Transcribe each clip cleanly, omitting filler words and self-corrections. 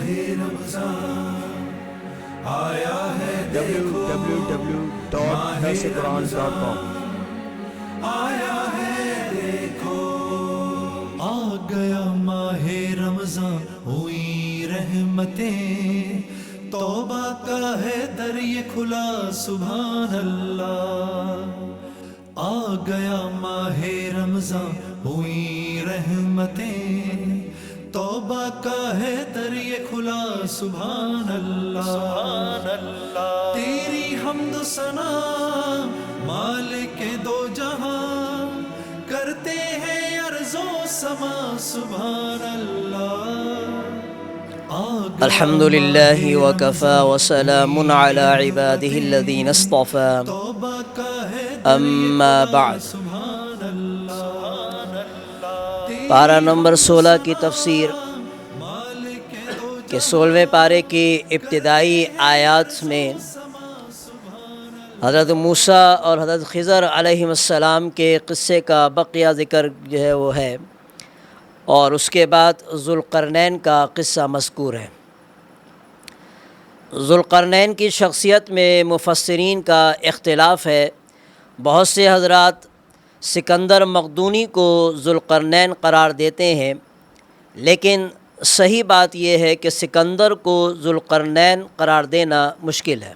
www.darsequran.com آ گیا ماہ رمضان ہوئی رحمتیں، توبہ کا ہے در یہ کھلا سبحان اللہ۔ آ گیا ماہ رمضان ہوئی رحمتیں، توبہ کا ہے در یہ کھلا سبحان اللہ۔ سبحان اللہ تیری حمد و ثنا مالک دو جہاں، کرتے ہیں ارض و سما سبحان اللہ۔ الحمد للہ وکفى وسلام علی عباده الذین اصطفى، اما بعد۔ پارہ نمبر 16 کی تفسیر کے 16ویں پارے کی ابتدائی آیات میں حضرت موسیٰ اور حضرت خضر علیہ السلام کے قصے کا بقیہ ذکر جو ہے وہ ہے، اور اس کے بعد ذوالقرنین کا قصہ مذکور ہے۔ ذوالقرنین کی شخصیت میں مفسرین کا اختلاف ہے۔ بہت سے حضرات سکندر مقدونی کو ذوالقرنین قرار دیتے ہیں، لیکن صحیح بات یہ ہے کہ سکندر کو ذوالقرنین قرار دینا مشکل ہے،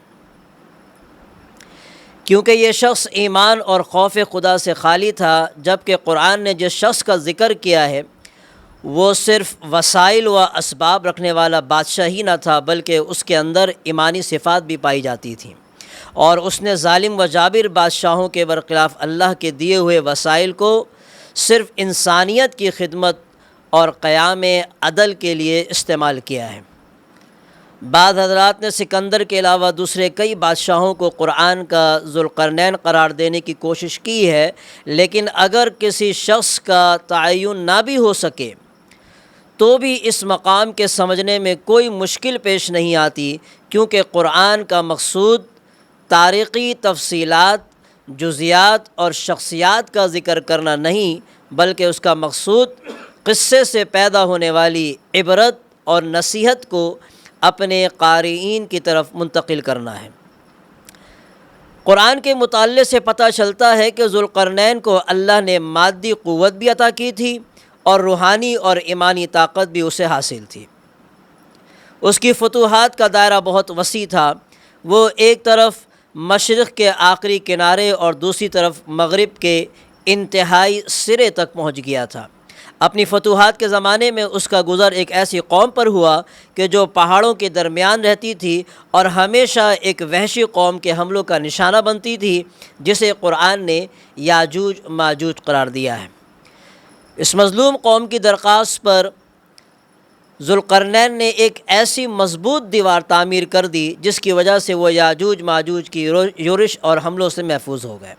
کیونکہ یہ شخص ایمان اور خوف خدا سے خالی تھا، جبکہ قرآن نے جس شخص کا ذکر کیا ہے وہ صرف وسائل و اسباب رکھنے والا بادشاہ ہی نہ تھا، بلکہ اس کے اندر ایمانی صفات بھی پائی جاتی تھیں، اور اس نے ظالم و جابر بادشاہوں کے برخلاف اللہ کے دیے ہوئے وسائل کو صرف انسانیت کی خدمت اور قیام عدل کے لیے استعمال کیا ہے۔ بعض حضرات نے سکندر کے علاوہ دوسرے کئی بادشاہوں کو قرآن کا ذوالقرنین قرار دینے کی کوشش کی ہے، لیکن اگر کسی شخص کا تعین نہ بھی ہو سکے تو بھی اس مقام کے سمجھنے میں کوئی مشکل پیش نہیں آتی، کیونکہ قرآن کا مقصود تاریخی تفصیلات، جزیات اور شخصیات کا ذکر کرنا نہیں، بلکہ اس کا مقصود قصے سے پیدا ہونے والی عبرت اور نصیحت کو اپنے قارئین کی طرف منتقل کرنا ہے۔ قرآن کے مطالعے سے پتہ چلتا ہے کہ ذوالقرنین کو اللہ نے مادی قوت بھی عطا کی تھی اور روحانی اور ایمانی طاقت بھی اسے حاصل تھی۔ اس کی فتوحات کا دائرہ بہت وسیع تھا۔ وہ ایک طرف مشرق کے آخری کنارے اور دوسری طرف مغرب کے انتہائی سرے تک پہنچ گیا تھا۔ اپنی فتوحات کے زمانے میں اس کا گزر ایک ایسی قوم پر ہوا کہ جو پہاڑوں کے درمیان رہتی تھی اور ہمیشہ ایک وحشی قوم کے حملوں کا نشانہ بنتی تھی، جسے قرآن نے یاجوج ماجوج قرار دیا ہے۔ اس مظلوم قوم کی درخواست پر ذوالقرنین نے ایک ایسی مضبوط دیوار تعمیر کر دی جس کی وجہ سے وہ یاجوج ماجوج کی یورش اور حملوں سے محفوظ ہو گئے۔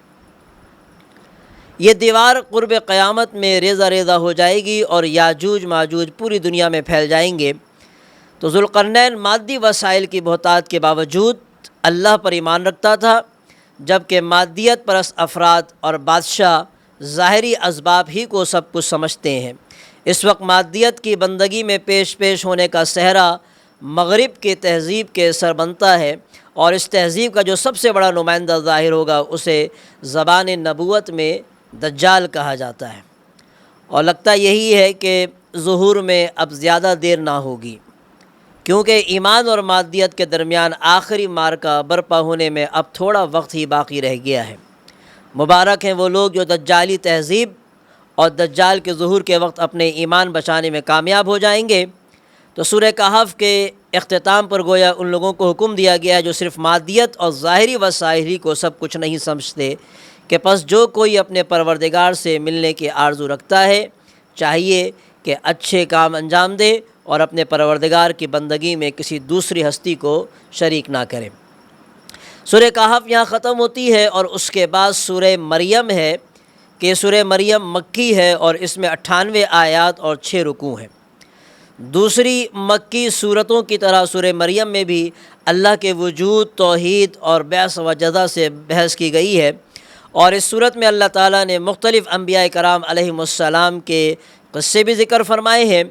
یہ دیوار قرب قیامت میں ریزہ ریزہ ہو جائے گی اور یاجوج ماجوج پوری دنیا میں پھیل جائیں گے۔ تو ذوالقرنین مادی وسائل کی بہتات کے باوجود اللہ پر ایمان رکھتا تھا، جبکہ مادیت پرست افراد اور بادشاہ ظاہری اسباب ہی کو سب کچھ سمجھتے ہیں۔ اس وقت مادیت کی بندگی میں پیش ہونے کا صحرا مغرب کی تہذیب کے سر بنتا ہے، اور اس تہذیب کا جو سب سے بڑا نمائندہ ظاہر ہوگا اسے زبان نبوت میں دجال کہا جاتا ہے، اور لگتا یہی ہے کہ ظہور میں اب زیادہ دیر نہ ہوگی، کیونکہ ایمان اور مادیت کے درمیان آخری معرکہ برپا ہونے میں اب تھوڑا وقت ہی باقی رہ گیا ہے۔ مبارک ہیں وہ لوگ جو دجالی تہذیب اور دجال کے ظہور کے وقت اپنے ایمان بچانے میں کامیاب ہو جائیں گے۔ تو سورہ کہف کے اختتام پر گویا ان لوگوں کو حکم دیا گیا ہے جو صرف مادیت اور ظاہری وسائل ہی کو سب کچھ نہیں سمجھتے، کہ پس جو کوئی اپنے پروردگار سے ملنے کی آرزو رکھتا ہے چاہیے کہ اچھے کام انجام دے اور اپنے پروردگار کی بندگی میں کسی دوسری ہستی کو شریک نہ کرے۔ سورہ کہف یہاں ختم ہوتی ہے، اور اس کے بعد سورہ مریم ہے کہ سورہ مریم مکی ہے اور اس میں 98 آیات اور 6 رکوع ہیں۔ دوسری مکی صورتوں کی طرح سورہ مریم میں بھی اللہ کے وجود، توحید اور بعث و جزا سے بحث کی گئی ہے، اور اس صورت میں اللہ تعالیٰ نے مختلف انبیاء کرام علیہم السلام کے قصے بھی ذکر فرمائے ہیں۔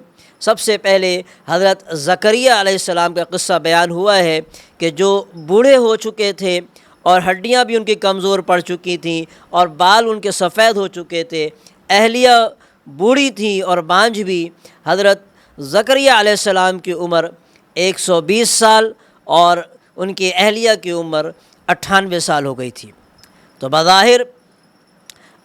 سب سے پہلے حضرت زکریہ علیہ السلام کا قصہ بیان ہوا ہے کہ جو بوڑھے ہو چکے تھے اور ہڈیاں بھی ان کی کمزور پڑ چکی تھیں اور بال ان کے سفید ہو چکے تھے، اہلیہ بوڑھی تھیں اور بانجھ بھی۔ حضرت زکریہ علیہ السلام کی عمر 120 سال اور ان کی اہلیہ کی عمر 98 سال ہو گئی تھی۔ تو بظاہر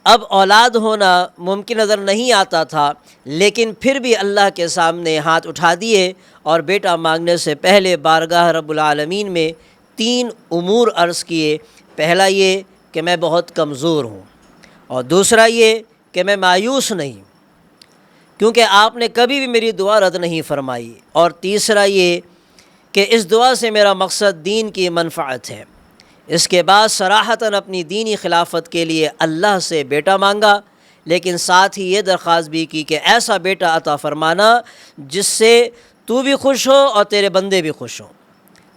اب اولاد ہونا ممکن نظر نہیں آتا تھا، لیکن پھر بھی اللہ کے سامنے ہاتھ اٹھا دیے اور بیٹا مانگنے سے پہلے بارگاہ رب العالمین میں 3 امور عرض کیے۔ پہلا یہ کہ میں بہت کمزور ہوں، اور دوسرا یہ کہ میں مایوس نہیں کیونکہ آپ نے کبھی بھی میری دعا رد نہیں فرمائی، اور تیسرا یہ کہ اس دعا سے میرا مقصد دین کی منفعت ہے۔ اس کے بعد صراحتاً اپنی دینی خلافت کے لیے اللہ سے بیٹا مانگا، لیکن ساتھ ہی یہ درخواست بھی کی کہ ایسا بیٹا عطا فرمانا جس سے تو بھی خوش ہو اور تیرے بندے بھی خوش ہوں۔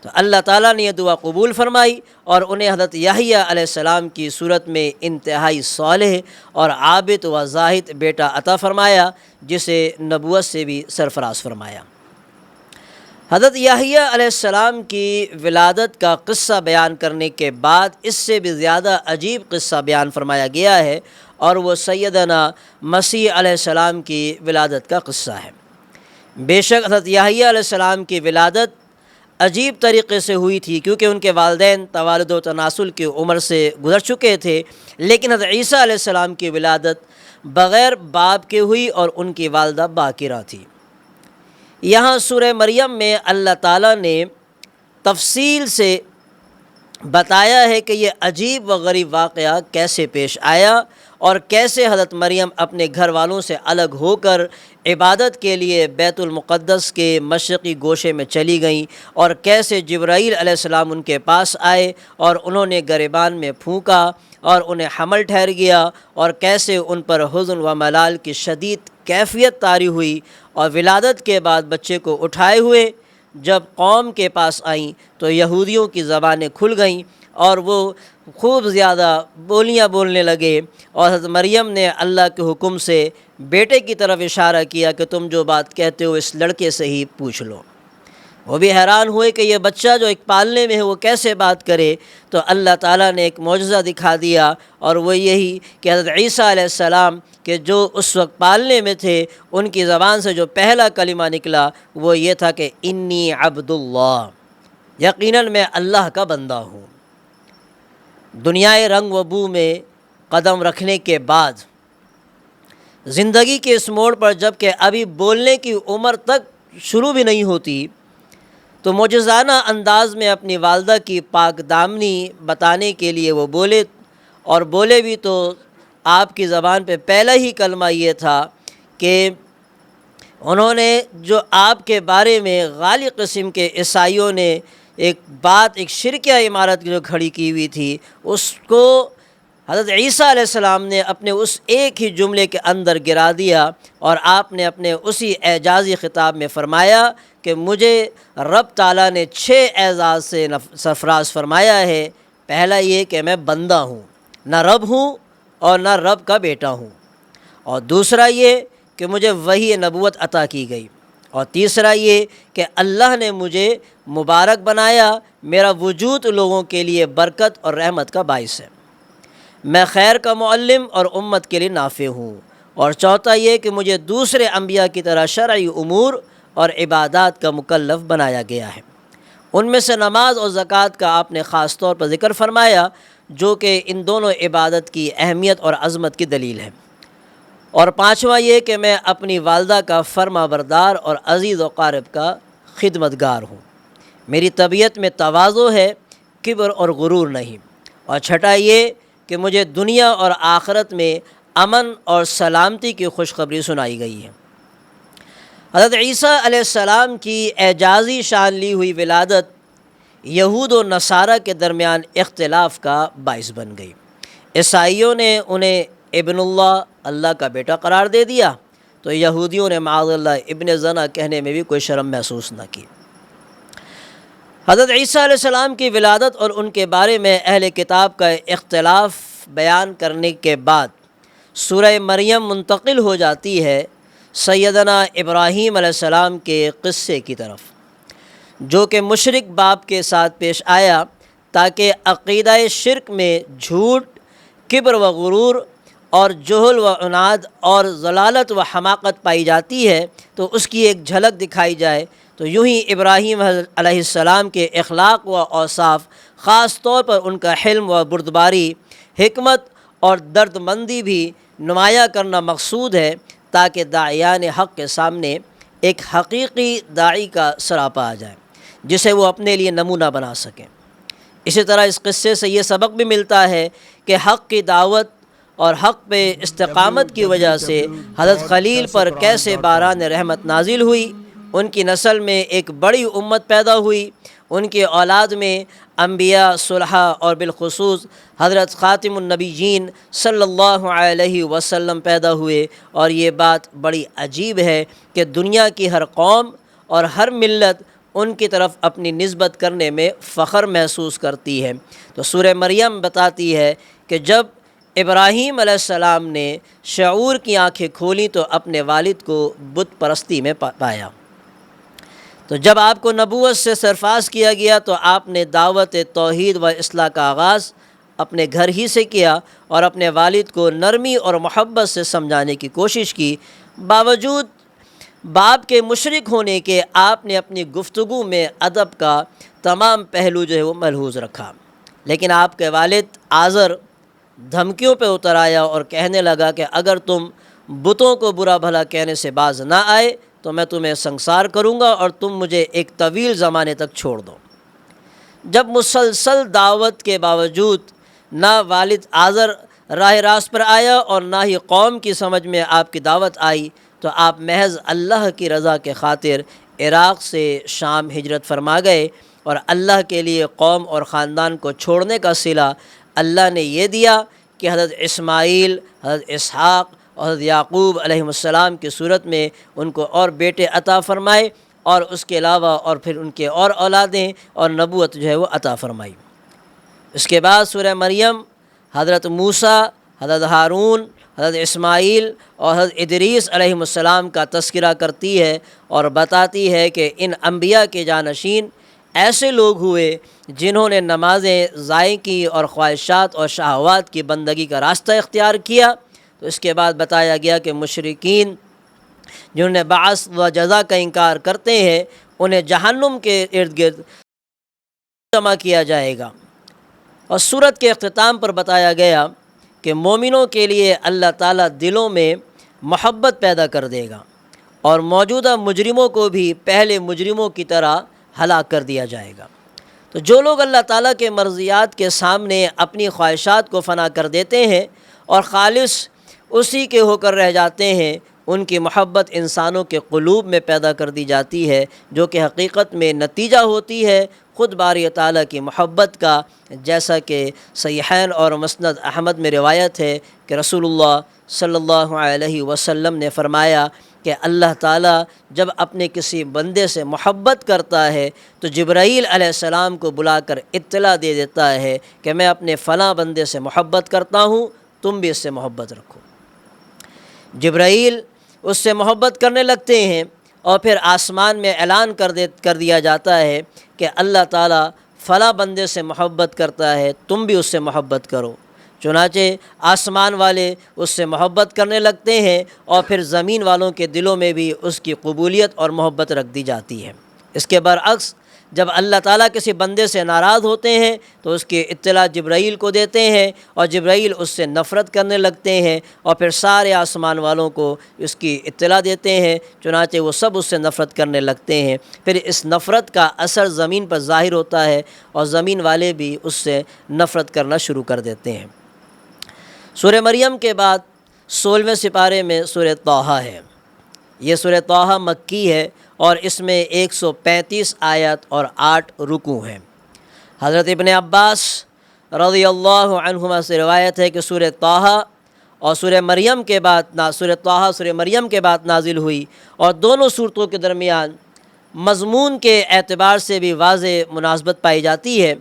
تو اللہ تعالیٰ نے یہ دعا قبول فرمائی اور انہیں حضرت یحییٰ علیہ السلام کی صورت میں انتہائی صالح اور عابد و زاہد بیٹا عطا فرمایا، جسے نبوت سے بھی سرفراز فرمایا۔ حضرت یحییٰ علیہ السلام کی ولادت کا قصہ بیان کرنے کے بعد اس سے بھی زیادہ عجیب قصہ بیان فرمایا گیا ہے، اور وہ سیدنا مسیح علیہ السلام کی ولادت کا قصہ ہے۔ بے شک حضرت یحییٰ علیہ السلام کی ولادت عجیب طریقے سے ہوئی تھی، کیونکہ ان کے والدین توالد و تناسل کی عمر سے گزر چکے تھے، لیکن حضرت عیسیٰ علیہ السلام کی ولادت بغیر باپ کے ہوئی اور ان کی والدہ باکرہ تھی۔ یہاں سورہ مریم میں اللہ تعالیٰ نے تفصیل سے بتایا ہے کہ یہ عجیب و غریب واقعہ کیسے پیش آیا اور کیسے حضرت مریم اپنے گھر والوں سے الگ ہو کر عبادت کے لیے بیت المقدس کے مشرقی گوشے میں چلی گئیں، اور کیسے جبرائیل علیہ السلام ان کے پاس آئے اور انہوں نے گریبان میں پھونکا اور انہیں حمل ٹھہر گیا، اور کیسے ان پر حزن و ملال کی شدید کیفیت طاری ہوئی، اور ولادت کے بعد بچے کو اٹھائے ہوئے جب قوم کے پاس آئیں تو یہودیوں کی زبانیں کھل گئیں اور وہ خوب زیادہ بولیاں بولنے لگے، اور حضرت مریم نے اللہ کے حکم سے بیٹے کی طرف اشارہ کیا کہ تم جو بات کہتے ہو اس لڑکے سے ہی پوچھ لو۔ وہ بھی حیران ہوئے کہ یہ بچہ جو ایک پالنے میں ہے وہ کیسے بات کرے، تو اللہ تعالیٰ نے ایک معجزہ دکھا دیا، اور وہ یہی کہ حضرت عیسیٰ علیہ السلام کہ جو اس وقت پالنے میں تھے، ان کی زبان سے جو پہلا کلمہ نکلا وہ یہ تھا کہ انی عبد اللہ، یقیناً میں اللہ کا بندہ ہوں۔ دنیائے رنگ و بو میں قدم رکھنے کے بعد زندگی کے اس موڑ پر جب کہ ابھی بولنے کی عمر تک شروع بھی نہیں ہوتی، تو معجزانہ انداز میں اپنی والدہ کی پاک دامنی بتانے کے لیے وہ بولے، اور بولے بھی تو آپ کی زبان پہ پہلا ہی کلمہ یہ تھا کہ انہوں نے جو آپ کے بارے میں غالی قسم کے عیسائیوں نے ایک شرکیہ عمارت جو کھڑی کی ہوئی تھی، اس کو حضرت عیسیٰ علیہ السلام نے اپنے اس ایک ہی جملے کے اندر گرا دیا، اور آپ نے اپنے اسی اعجازی خطاب میں فرمایا کہ مجھے رب تعالیٰ نے 6 اعزاز سے سرفراز فرمایا ہے۔ پہلا یہ کہ میں بندہ ہوں، نہ رب ہوں اور نہ رب کا بیٹا ہوں، اور دوسرا یہ کہ مجھے وحی نبوت عطا کی گئی، اور تیسرا یہ کہ اللہ نے مجھے مبارک بنایا، میرا وجود لوگوں کے لیے برکت اور رحمت کا باعث ہے، میں خیر کا معلم اور امت کے لیے نافع ہوں، اور چوتھا یہ کہ مجھے دوسرے انبیاء کی طرح شرعی امور اور عبادات کا مکلف بنایا گیا ہے۔ ان میں سے نماز اور زکوٰۃ کا آپ نے خاص طور پر ذکر فرمایا، جو کہ ان دونوں عبادت کی اہمیت اور عظمت کی دلیل ہے۔ اور پانچواں یہ کہ میں اپنی والدہ کا فرما بردار اور عزیز و قارب کا خدمتگار ہوں، میری طبیعت میں تواضع ہے، کبر اور غرور نہیں۔ اور چھٹا یہ کہ مجھے دنیا اور آخرت میں امن اور سلامتی کی خوشخبری سنائی گئی ہے۔ حضرت عیسیٰ علیہ السلام کی اعجازی شان لی ہوئی ولادت یہود و نصارہ کے درمیان اختلاف کا باعث بن گئی۔ عیسائیوں نے انہیں ابن اللہ، اللہ کا بیٹا قرار دے دیا، تو یہودیوں نے معاذ اللہ ابن زنا کہنے میں بھی کوئی شرم محسوس نہ کی۔ حضرت عیسیٰ علیہ السلام کی ولادت اور ان کے بارے میں اہل کتاب کا اختلاف بیان کرنے کے بعد سورہ مریم منتقل ہو جاتی ہے سیدنا ابراہیم علیہ السلام کے قصے کی طرف، جو کہ مشرک باپ کے ساتھ پیش آیا تاکہ عقیدہ شرک میں جھوٹ، کبر و غرور اور جہل و عناد اور ضلالت و حماقت پائی جاتی ہے تو اس کی ایک جھلک دکھائی جائے۔ تو یوں ہی ابراہیم علیہ السلام کے اخلاق و اوصاف، خاص طور پر ان کا حلم و بردباری، حکمت اور درد مندی بھی نمایاں کرنا مقصود ہے، تاکہ داعیان حق کے سامنے ایک حقیقی داعی کا سراپا آ جائے جسے وہ اپنے لیے نمونہ بنا سکیں۔ اسی طرح اس قصے سے یہ سبق بھی ملتا ہے کہ حق کی دعوت اور حق پہ استقامت کی وجہ سے حضرت خلیل پر کیسے باران رحمت نازل ہوئی، ان کی نسل میں ایک بڑی امت پیدا ہوئی، ان کے اولاد میں انبیاء، صلحاء اور بالخصوص حضرت خاتم النبیین صلی اللہ علیہ وسلم پیدا ہوئے۔ اور یہ بات بڑی عجیب ہے کہ دنیا کی ہر قوم اور ہر ملت ان کی طرف اپنی نسبت کرنے میں فخر محسوس کرتی ہے۔ تو سورہ مریم بتاتی ہے کہ جب ابراہیم علیہ السلام نے شعور کی آنکھیں کھولیں تو اپنے والد کو بت پرستی میں پایا۔ تو جب آپ کو نبوت سے سرفراز کیا گیا تو آپ نے دعوت توحید و اصلاح کا آغاز اپنے گھر ہی سے کیا اور اپنے والد کو نرمی اور محبت سے سمجھانے کی کوشش کی۔ باوجود باپ کے مشرک ہونے کے آپ نے اپنی گفتگو میں ادب کا تمام پہلو جو ہے وہ ملحوظ رکھا، لیکن آپ کے والد آزر دھمکیوں پہ اتر آیا اور کہنے لگا کہ اگر تم بتوں کو برا بھلا کہنے سے باز نہ آئے تو میں تمہیں سنسار کروں گا اور تم مجھے ایک طویل زمانے تک چھوڑ دو۔ جب مسلسل دعوت کے باوجود نہ والد آزر راہ راست پر آیا اور نہ ہی قوم کی سمجھ میں آپ کی دعوت آئی تو آپ محض اللہ کی رضا کے خاطر عراق سے شام ہجرت فرما گئے، اور اللہ کے لیے قوم اور خاندان کو چھوڑنے کا صلہ اللہ نے یہ دیا کہ حضرت اسماعیل، حضرت اسحاق اور حضرت یعقوب علیہ السلام کی صورت میں ان کو اور بیٹے عطا فرمائے، اور اس کے علاوہ اور پھر ان کے اور اولادیں اور نبوت جو ہے وہ عطا فرمائی۔ اس کے بعد سورہ مریم حضرت موسیٰ، حضرت ہارون، حضرت اسماعیل اور حضرت ادریس علیہ السلام کا تذکرہ کرتی ہے اور بتاتی ہے کہ ان انبیاء کے جانشین ایسے لوگ ہوئے جنہوں نے نمازیں ضائع کی اور خواہشات اور شہوات کی بندگی کا راستہ اختیار کیا۔ تو اس کے بعد بتایا گیا کہ مشرکین جنہوں نے بعث و جزا کا انکار کرتے ہیں انہیں جہنم کے ارد گرد جمع کیا جائے گا۔ اور سورت کے اختتام پر بتایا گیا کہ مومنوں کے لیے اللہ تعالیٰ دلوں میں محبت پیدا کر دے گا اور موجودہ مجرموں کو بھی پہلے مجرموں کی طرح ہلاک کر دیا جائے گا۔ تو جو لوگ اللہ تعالیٰ کے مرضیات کے سامنے اپنی خواہشات کو فنا کر دیتے ہیں اور خالص اسی کے ہو کر رہ جاتے ہیں، ان کی محبت انسانوں کے قلوب میں پیدا کر دی جاتی ہے، جو کہ حقیقت میں نتیجہ ہوتی ہے خود باری تعالیٰ کی محبت کا، جیسا کہ صحیحین اور مسند احمد میں روایت ہے کہ رسول اللہ صلی اللہ علیہ وسلم نے فرمایا کہ اللہ تعالیٰ جب اپنے کسی بندے سے محبت کرتا ہے تو جبرائیل علیہ السلام کو بلا کر اطلاع دے دیتا ہے کہ میں اپنے فلاں بندے سے محبت کرتا ہوں، تم بھی اس سے محبت رکھو۔ جبرائیل اس سے محبت کرنے لگتے ہیں اور پھر آسمان میں اعلان کر دیا جاتا ہے کہ اللہ تعالیٰ فلاں بندے سے محبت کرتا ہے، تم بھی اس سے محبت کرو۔ چنانچہ آسمان والے اس سے محبت کرنے لگتے ہیں اور پھر زمین والوں کے دلوں میں بھی اس کی قبولیت اور محبت رکھ دی جاتی ہے۔ اس کے برعکس جب اللہ تعالیٰ کسی بندے سے ناراض ہوتے ہیں تو اس کی اطلاع جبرائیل کو دیتے ہیں اور جبرائیل اس سے نفرت کرنے لگتے ہیں اور پھر سارے آسمان والوں کو اس کی اطلاع دیتے ہیں، چنانچہ وہ سب اس سے نفرت کرنے لگتے ہیں۔ پھر اس نفرت کا اثر زمین پر ظاہر ہوتا ہے اور زمین والے بھی اس سے نفرت کرنا شروع کر دیتے ہیں۔ سورہ مریم کے بعد 16ویں سپارے میں سورہ طٰہٰ ہے۔ یہ سورہ طٰہٰ مکی ہے اور اس میں 135 آیات اور 8 رکوع ہیں۔ حضرت ابن عباس رضی اللہ عنہما سے روایت ہے کہ سورہ طٰہٰ اور سورہ مریم کے بعد سورہ طٰہٰ سورہ مریم کے بعد نازل ہوئی، اور دونوں صورتوں کے درمیان مضمون کے اعتبار سے بھی واضح مناسبت پائی جاتی ہے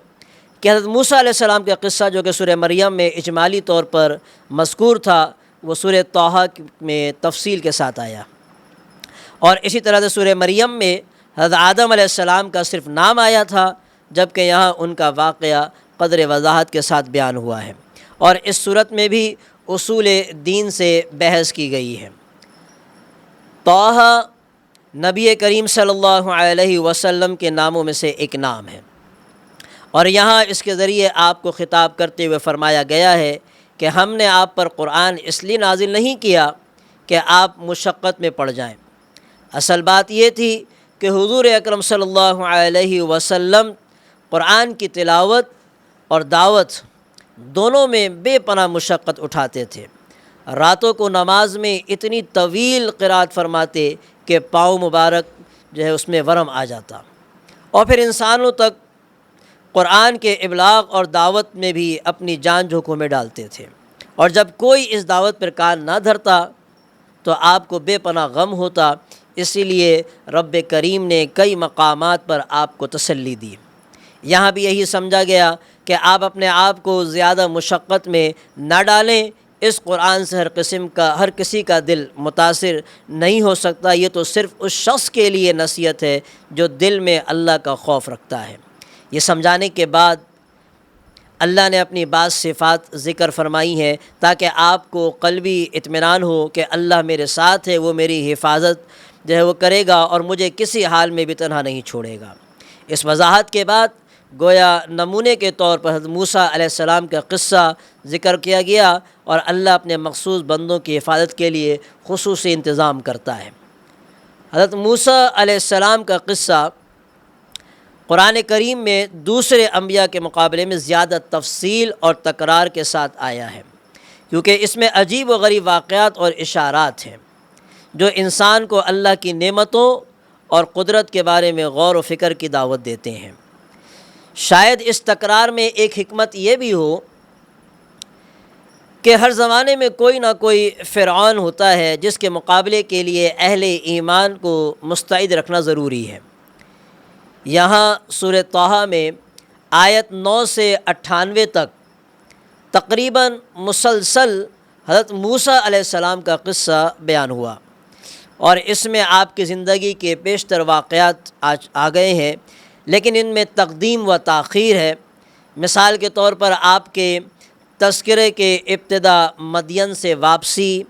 کہ حضرت موسیٰ علیہ السلام کا قصہ جو کہ سورہ مریم میں اجمالی طور پر مذکور تھا، وہ سورہ طٰہٰ میں تفصیل کے ساتھ آیا۔ اور اسی طرح سے سورہ مریم میں حضرت آدم علیہ السلام کا صرف نام آیا تھا، جبکہ یہاں ان کا واقعہ قدر وضاحت کے ساتھ بیان ہوا ہے، اور اس صورت میں بھی اصول دین سے بحث کی گئی ہے۔ طٰہٰ نبی کریم صلی اللہ علیہ وسلم کے ناموں میں سے ایک نام ہے، اور یہاں اس کے ذریعے آپ کو خطاب کرتے ہوئے فرمایا گیا ہے کہ ہم نے آپ پر قرآن اس لیے نازل نہیں کیا کہ آپ مشقت میں پڑ جائیں۔ اصل بات یہ تھی کہ حضور اکرم صلی اللہ علیہ وسلم قرآن کی تلاوت اور دعوت دونوں میں بے پناہ مشقت اٹھاتے تھے۔ راتوں کو نماز میں اتنی طویل قرات فرماتے کہ پاؤں مبارک جو ہے اس میں ورم آ جاتا، اور پھر انسانوں تک قرآن کے ابلاغ اور دعوت میں بھی اپنی جان جھونکوں میں ڈالتے تھے، اور جب کوئی اس دعوت پر کان نہ دھرتا تو آپ کو بے پناہ غم ہوتا۔ اسی لیے رب کریم نے کئی مقامات پر آپ کو تسلی دی۔ یہاں بھی یہی سمجھا گیا کہ آپ اپنے آپ کو زیادہ مشقت میں نہ ڈالیں، اس قرآن سے ہر کسی کا دل متاثر نہیں ہو سکتا، یہ تو صرف اس شخص کے لیے نصیحت ہے جو دل میں اللہ کا خوف رکھتا ہے۔ یہ سمجھانے کے بعد اللہ نے اپنی بعض صفات ذکر فرمائی ہیں تاکہ آپ کو قلبی اطمینان ہو کہ اللہ میرے ساتھ ہے، وہ میری حفاظت جو ہے وہ کرے گا اور مجھے کسی حال میں بھی تنہا نہیں چھوڑے گا۔ اس وضاحت کے بعد گویا نمونے کے طور پر حضرت موسیٰ علیہ السلام کا قصہ ذکر کیا گیا، اور اللہ اپنے مخصوص بندوں کی حفاظت کے لیے خصوصی انتظام کرتا ہے۔ حضرت موسیٰ علیہ السلام کا قصہ قرآن کریم میں دوسرے انبیاء کے مقابلے میں زیادہ تفصیل اور تکرار کے ساتھ آیا ہے، کیونکہ اس میں عجیب و غریب واقعات اور اشارات ہیں جو انسان کو اللہ کی نعمتوں اور قدرت کے بارے میں غور و فکر کی دعوت دیتے ہیں۔ شاید اس تکرار میں ایک حکمت یہ بھی ہو کہ ہر زمانے میں کوئی نہ کوئی فرعون ہوتا ہے جس کے مقابلے کے لیے اہل ایمان کو مستعد رکھنا ضروری ہے۔ یہاں سورہ طٰہٰ میں آیت 9 سے 98 تک تقریباً مسلسل حضرت موسیٰ علیہ السلام کا قصہ بیان ہوا، اور اس میں آپ کی زندگی کے بیشتر واقعات آ گئے ہیں، لیکن ان میں تقدیم و تاخیر ہے۔ مثال کے طور پر آپ کے تذکرے کے ابتدا مدین سے واپسی،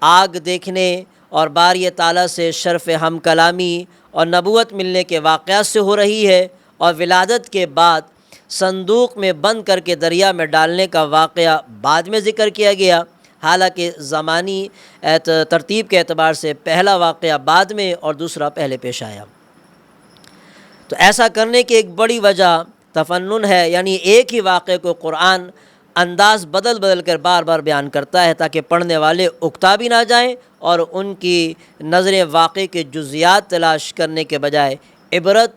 آگ دیکھنے اور باری تعالیٰ سے شرف ہم کلامی اور نبوت ملنے کے واقعات سے ہو رہی ہے، اور ولادت کے بعد صندوق میں بند کر کے دریا میں ڈالنے کا واقعہ بعد میں ذکر کیا گیا، حالانکہ زمانی ترتیب کے اعتبار سے پہلا واقعہ بعد میں اور دوسرا پہلے پیش آیا۔ تو ایسا کرنے کی ایک بڑی وجہ تفنن ہے، یعنی ایک ہی واقعے کو قرآن انداز بدل بدل کر بار بار بیان کرتا ہے تاکہ پڑھنے والے اکتا بھی نہ جائیں اور ان کی نظریں واقعے کے جزیات تلاش کرنے کے بجائے عبرت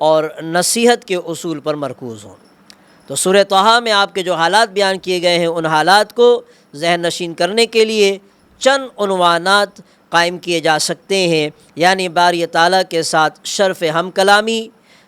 اور نصیحت کے اصول پر مرکوز ہوں۔ تو سورہ طٰہٰ میں آپ کے جو حالات بیان کیے گئے ہیں، ان حالات کو ذہن نشین کرنے کے لیے چند عنوانات قائم کیے جا سکتے ہیں، یعنی باری تعالیٰ کے ساتھ شرف ہم کلامی،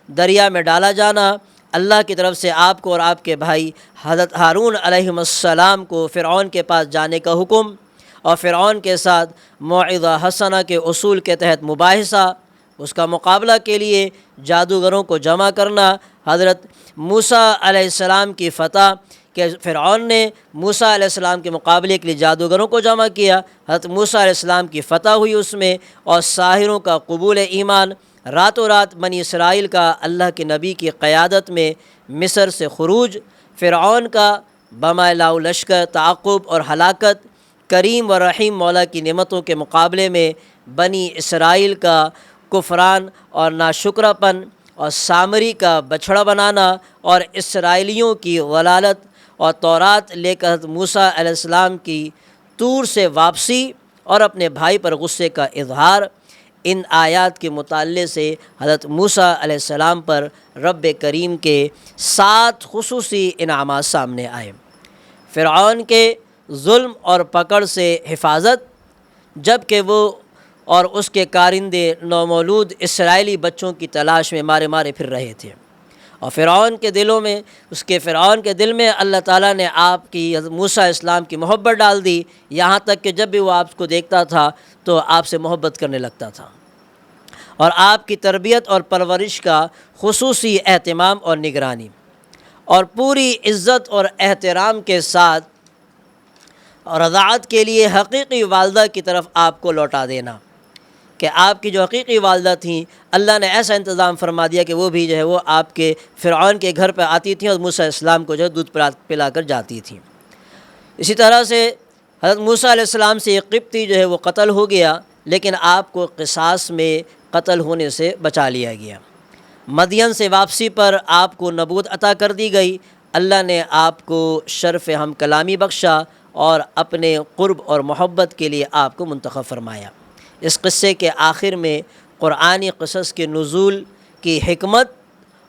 دریا میں ڈالا جانا، اللہ کی طرف سے آپ کو اور آپ کے بھائی حضرت ہارون علیہ السلام کو فرعون کے پاس جانے کا حکم، اور فرعون کے ساتھ موعظہ حسنہ کے اصول کے تحت مباحثہ، اس کا مقابلہ کے لیے جادوگروں کو جمع کرنا، حضرت موسیٰ علیہ السلام کی فتح کہ فرعون نے موسیٰ علیہ السلام کے مقابلے کے لیے جادوگروں کو جمع کیا، حضرت موسیٰ علیہ السلام کی فتح ہوئی اس میں، اور ساحروں کا قبول ایمان، راتوں رات بنی اسرائیل کا اللہ کے نبی کی قیادت میں مصر سے خروج، فرعون کا بمہ لاؤ لشکر تعاقب اور ہلاکت، کریم و رحیم مولا کی نعمتوں کے مقابلے میں بنی اسرائیل کا کفران اور ناشکراپن، اور سامری کا بچھڑا بنانا، اور اسرائیلیوں کی ضلالت، اور تورات لے کر حضرت موسیٰ علیہ السلام کی طور سے واپسی اور اپنے بھائی پر غصے کا اظہار۔ ان آیات کے مطالعے سے حضرت موسیٰ علیہ السلام پر رب کریم کے 7 خصوصی انعامات سامنے آئے۔ فرعون کے ظلم اور پکڑ سے حفاظت، جب کہ وہ اور اس کے کارندے نومولود اسرائیلی بچوں کی تلاش میں مارے مارے پھر رہے تھے، اور فرعون کے دل میں اللہ تعالیٰ نے آپ کی حضرت موسیٰ علیہ السلام کی محبت ڈال دی، یہاں تک کہ جب بھی وہ آپ کو دیکھتا تھا تو آپ سے محبت کرنے لگتا تھا۔ اور آپ کی تربیت اور پرورش کا خصوصی اہتمام اور نگرانی، اور پوری عزت اور احترام کے ساتھ رضاعت کے لیے حقیقی والدہ کی طرف آپ کو لوٹا دینا، کہ آپ کی جو حقیقی والدہ تھیں اللہ نے ایسا انتظام فرما دیا کہ وہ بھی جو ہے وہ آپ کے فرعون کے گھر پہ آتی تھیں اور موسیٰ علیہ السلام کو جو ہے دودھ پلا کر جاتی تھیں۔ اسی طرح سے حضرت موسیٰ علیہ السلام سے ایک قبطی جو ہے وہ قتل ہو گیا، لیکن آپ کو قصاص میں قتل ہونے سے بچا لیا گیا۔ مدین سے واپسی پر آپ کو نبوت عطا کر دی گئی، اللہ نے آپ کو شرف ہم کلامی بخشا اور اپنے قرب اور محبت کے لیے آپ کو منتخب فرمایا۔ اس قصے کے آخر میں قرآنی قصص کے نزول کی حکمت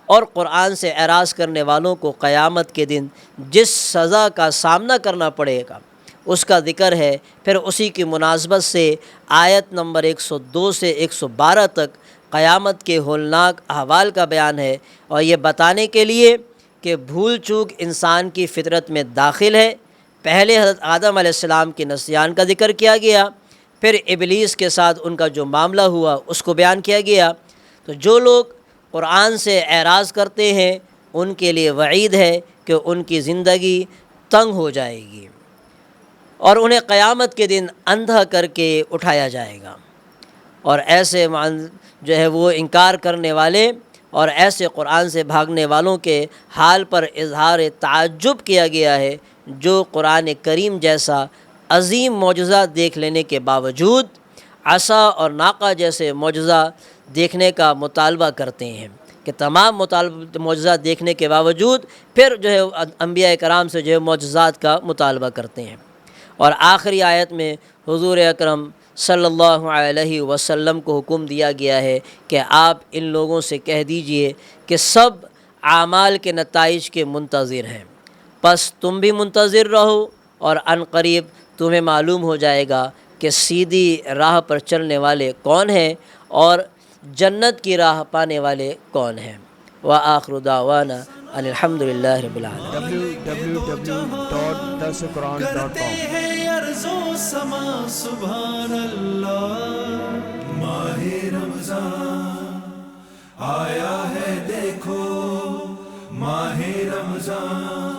اور قرآن سے اعراض کرنے والوں کو قیامت کے دن جس سزا کا سامنا کرنا پڑے گا اس کا ذکر ہے۔ پھر اسی کی مناسبت سے آیت نمبر 102 سے 112 تک قیامت کے ہولناک احوال کا بیان ہے، اور یہ بتانے کے لیے کہ بھول چوک انسان کی فطرت میں داخل ہے۔ پہلے حضرت آدم علیہ السلام کے نسیان کا ذکر کیا گیا، پھر ابلیس کے ساتھ ان کا جو معاملہ ہوا اس کو بیان کیا گیا۔ تو جو لوگ قرآن سے اعراض کرتے ہیں ان کے لیے وعید ہے کہ ان کی زندگی تنگ ہو جائے گی اور انہیں قیامت کے دن اندھا کر کے اٹھایا جائے گا، اور ایسے جو ہے وہ انکار کرنے والے اور ایسے قرآن سے بھاگنے والوں کے حال پر اظہار تعجب کیا گیا ہے جو قرآن کریم جیسا عظیم معجزہ دیکھ لینے کے باوجود عصا اور ناقہ جیسے معجزہ دیکھنے کا مطالبہ کرتے ہیں، کہ تمام معجزات دیکھنے کے باوجود پھر جو ہے انبیاء کرام سے جو ہے معجزات کا مطالبہ کرتے ہیں۔ اور آخری آیت میں حضور اکرم صلی اللہ علیہ وسلم کو حکم دیا گیا ہے کہ آپ ان لوگوں سے کہہ دیجئے کہ سب اعمال کے نتائج کے منتظر ہیں، پس تم بھی منتظر رہو اور عن قریب تمہیں معلوم ہو جائے گا کہ سیدھی راہ پر چلنے والے کون ہیں اور جنت کی راہ پانے والے کون ہیں۔ وآخر دعوانا ان الحمد للہ رب العالمین۔ www.darsequran.com کرتے ہیں عرض و سما سبحان اللہ۔ ماہ رمضان آیا ہے دیکھو، ماہ رمضان